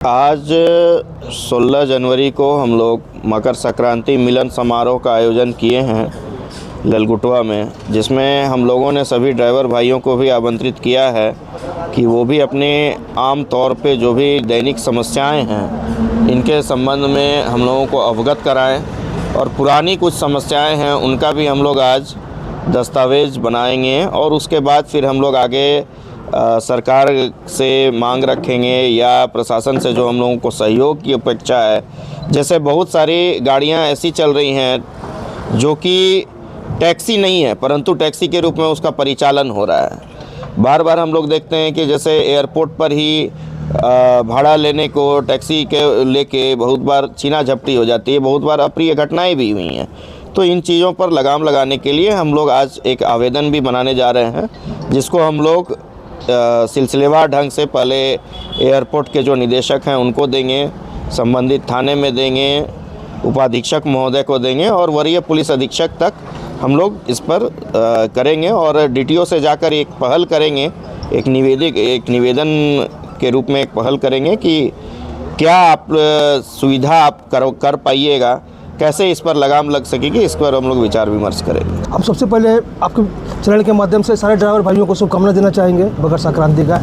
आज 16 जनवरी को हम लोग मकर संक्रांति मिलन समारोह का आयोजन किए हैं ललगुटवा में, जिसमें हम लोगों ने सभी ड्राइवर भाइयों को भी आमंत्रित किया है कि वो भी अपने आम तौर पे जो भी दैनिक समस्याएं हैं इनके संबंध में हम लोगों को अवगत कराएं, और पुरानी कुछ समस्याएं हैं उनका भी हम लोग आज दस्तावेज़ बनाएंगे और उसके बाद फिर हम लोग आगे सरकार से मांग रखेंगे या प्रशासन से जो हम लोगों को सहयोग की अपेक्षा है। जैसे बहुत सारी गाड़ियां ऐसी चल रही हैं जो कि टैक्सी नहीं है परंतु टैक्सी के रूप में उसका परिचालन हो रहा है। बार बार हम लोग देखते हैं कि जैसे एयरपोर्ट पर ही भाड़ा लेने को टैक्सी के लेके बहुत बार छीना झपटी हो जाती है, बहुत बार अप्रिय घटनाएं भी हुई हैं। तो इन चीज़ों पर लगाम लगाने के लिए हम लोग आज एक आवेदन भी बनाने जा रहे हैं, जिसको हम लोग सिलसिलेवार ढंग से पहले एयरपोर्ट के जो निदेशक हैं उनको देंगे, संबंधित थाने में देंगे, उपाधीक्षक महोदय को देंगे और वरीय पुलिस अधीक्षक तक हम लोग इस पर करेंगे और डीटीओ से जाकर एक पहल करेंगे, एक निवेदन के रूप में एक पहल करेंगे कि क्या आप सुविधा आप कर पाइएगा, कैसे इस पर लगाम लग सकेगी, इस पर हम लोग विचार विमर्श करेंगे। हम सबसे पहले आपके चैनल के माध्यम से सारे ड्राइवर भाइयों को शुभकामनाएं देना चाहेंगे मकर संक्रांति का।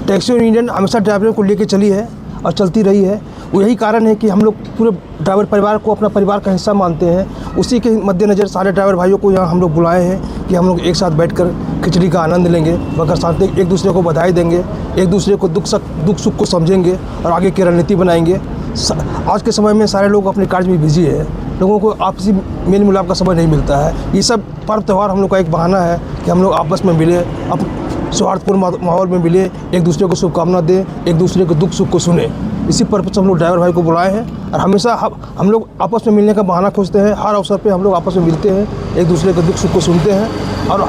टैक्सी यूनियन हमेशा ड्राइवरों को लेकर चली है और चलती रही है। वो यही कारण है कि हम लोग पूरे ड्राइवर परिवार को अपना परिवार का हिस्सा मानते हैं। उसी के मद्देनज़र सारे ड्राइवर भाइयों को यहाँ हम लोग बुलाए हैं कि हम लोग एक साथ बैठकर खिचड़ी का आनंद लेंगे, मकर संक्रांति, एक दूसरे को बधाई देंगे, एक दूसरे को दुख सुख को समझेंगे और आगे की रणनीति बनाएंगे। आज के समय में सारे लोग अपने कार्य में बिजी है, लोगों को आपसी मेल मिलाप का समय नहीं मिलता है। ये सब पर्व त्यौहार हम लोग का एक बहाना है कि हम लोग आपस में मिले, सौहार्दपूर्ण माहौल में मिले, एक दूसरे को शुभकामना दें, एक दूसरे को दुख सुख को सुने। इसी पर्पज से हम लोग ड्राइवर भाई को बुलाए हैं और हमेशा हम लोग आपस में मिलने का बहाना खोजते हैं। हर अवसर पे हम लोग आपस में मिलते हैं, एक दूसरे के दुख सुख को सुनते हैं और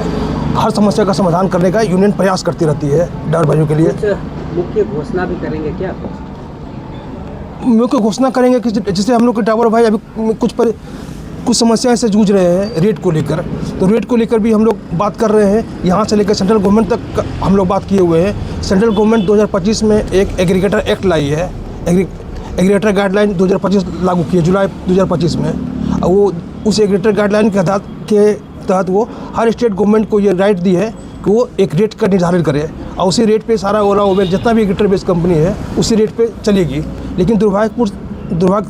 हर समस्या का समाधान करने का यूनियन प्रयास करती रहती है ड्राइवर भाइयों के लिए। मुख्य घोषणा भी करेंगे क्या? मुख्य घोषणा करेंगे कि जैसे हम लोग के ड्राइवर भाई अभी कुछ समस्याएं से जूझ रहे हैं रेट को लेकर, तो रेट को लेकर भी हम लोग बात कर रहे हैं। यहाँ से लेकर सेंट्रल गवर्नमेंट तक हम लोग बात किए हुए हैं। सेंट्रल गवर्नमेंट 2025 में एक एग्रीगेटर एक्ट लाई है, एग्रीगेटर गाइडलाइन 2025 लागू की है जुलाई 2025 में। वो उस एग्रीगेटर गाइडलाइन के तहत वो हर स्टेट गवर्नमेंट को ये राइट दी है कि वो एक रेट का निर्धारण करे और उसी रेट पे सारा ओला उबेर जितना भी एग्रीगेटर बेस्ड कंपनी है उसी रेट पे चलेगी। लेकिन दुर्भाग्य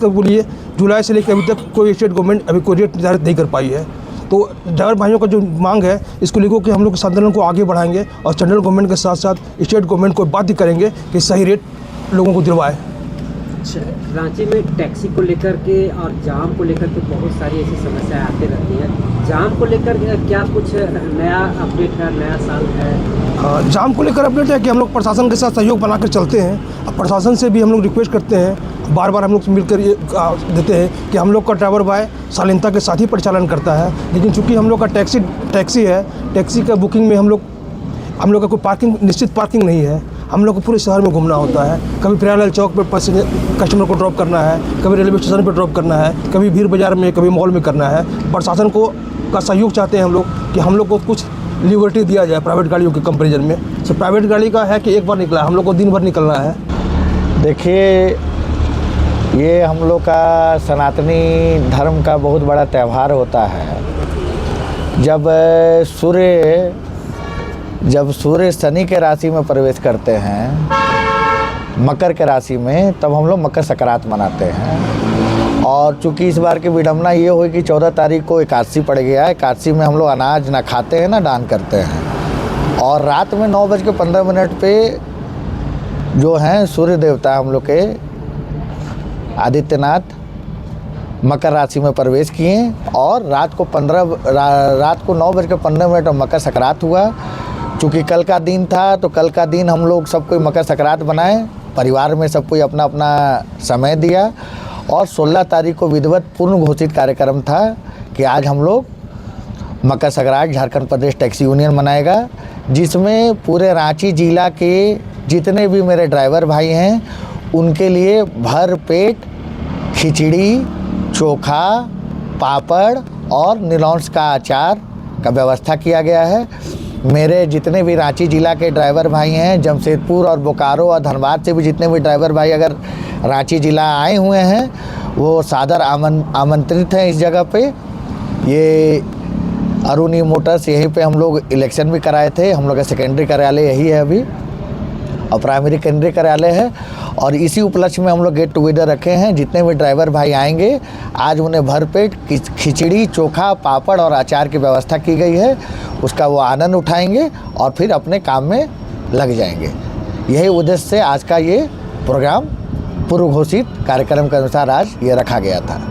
के लिए जुलाई से लेकर अभी तक कोई स्टेट गवर्नमेंट अभी कोई रेट निर्धारित नहीं कर पाई है। तो ड्राइवर भाइयों का जो मांग है इसको लेकर कि हम लोग इस आंदोलन को आगे बढ़ाएंगे और सेंट्रल गवर्नमेंट के साथ साथ स्टेट गवर्नमेंट को बाध्य करेंगे कि सही रेट लोगों को दिलवाए। रांची में टैक्सी को लेकर के और जाम को लेकर के बहुत सारी ऐसी समस्याएं आती रहती हैं। जाम को लेकर क्या कुछ नया अपडेट है, नया साल है? जाम को लेकर अपडेट है कि हम लोग प्रशासन के साथ सहयोग बनाकर चलते हैं और प्रशासन से भी हम लोग रिक्वेस्ट करते हैं, बार बार हम लोग मिलकर ये देते हैं कि हम लोग का ड्राइवर भाई शालीनता के साथ ही परिचालन करता है। लेकिन चूँकि हम लोग का टैक्सी है, टैक्सी का बुकिंग में हम लोग का कोई पार्किंग निश्चित पार्किंग नहीं है। हम लोग को पूरे शहर में घूमना होता है, कभी प्रियालाल चौक पर कस्टमर को ड्रॉप करना है, कभी रेलवे स्टेशन पर ड्रॉप करना है, कभी भीड़ बाजार में, कभी मॉल में करना है। प्रशासन का सहयोग चाहते हैं हम लोग कि हम लोग को कुछ लिबर्टी दिया जाए प्राइवेट गाड़ियों के कंपेरिजन में। तो प्राइवेट गाड़ी का है कि एक बार निकला, हम लोग को दिन भर निकलना है। देखिए, ये हम लोग का सनातनी धर्म का बहुत बड़ा त्यौहार होता है। जब सूर्य शनि के राशि में प्रवेश करते हैं, मकर के राशि में, तब हम लोग मकर संक्रांति मनाते हैं। और चूँकि इस बार की विडम्बना ये हुई कि 14 तारीख को एकादशी पड़ गया है। एकादशी में हम लोग अनाज ना खाते हैं ना दान करते हैं। और रात में 9:15 पे जो हैं सूर्य देवता हम लोग के आदित्यनाथ मकर राशि में प्रवेश किए और रात को 9:15 में मकर संक्रांति हुआ। चूँकि कल का दिन था तो कल का दिन हम लोग सब कोई मकर संक्रांति बनाए, परिवार में सब कोई अपना अपना समय दिया। और 16 तारीख को विधिवत पूर्ण घोषित कार्यक्रम था कि आज हम लोग मकर संक्रांति झारखंड प्रदेश टैक्सी यूनियन मनाएगा, जिसमें पूरे रांची जिला के जितने भी मेरे ड्राइवर भाई हैं उनके लिए भर पेट खिचड़ी, चोखा, पापड़ और निलौंस का अचार का व्यवस्था किया गया है। मेरे जितने भी रांची ज़िला के ड्राइवर भाई हैं, जमशेदपुर और बोकारो और धनबाद से भी जितने भी ड्राइवर भाई अगर रांची ज़िला आए हुए हैं, वो सादर आमंत्रित हैं इस जगह पे। ये अरुणी मोटर्स, यहीं पे हम लोग इलेक्शन भी कराए थे। हम लोग का सेकेंडरी कार्यालय यही है अभी और प्राइमरी केंद्रीय कार्यालय है। और इसी उपलक्ष्य में हम लोग गेट टुगेदर रखे हैं। जितने भी ड्राइवर भाई आएंगे आज उन्हें भरपेट खिचड़ी, चोखा, पापड़ और अचार की व्यवस्था की गई है। उसका वो आनंद उठाएंगे और फिर अपने काम में लग जाएंगे। यही उद्देश्य से आज का ये प्रोग्राम पूर्व घोषित कार्यक्रम के अनुसार आज ये रखा गया था।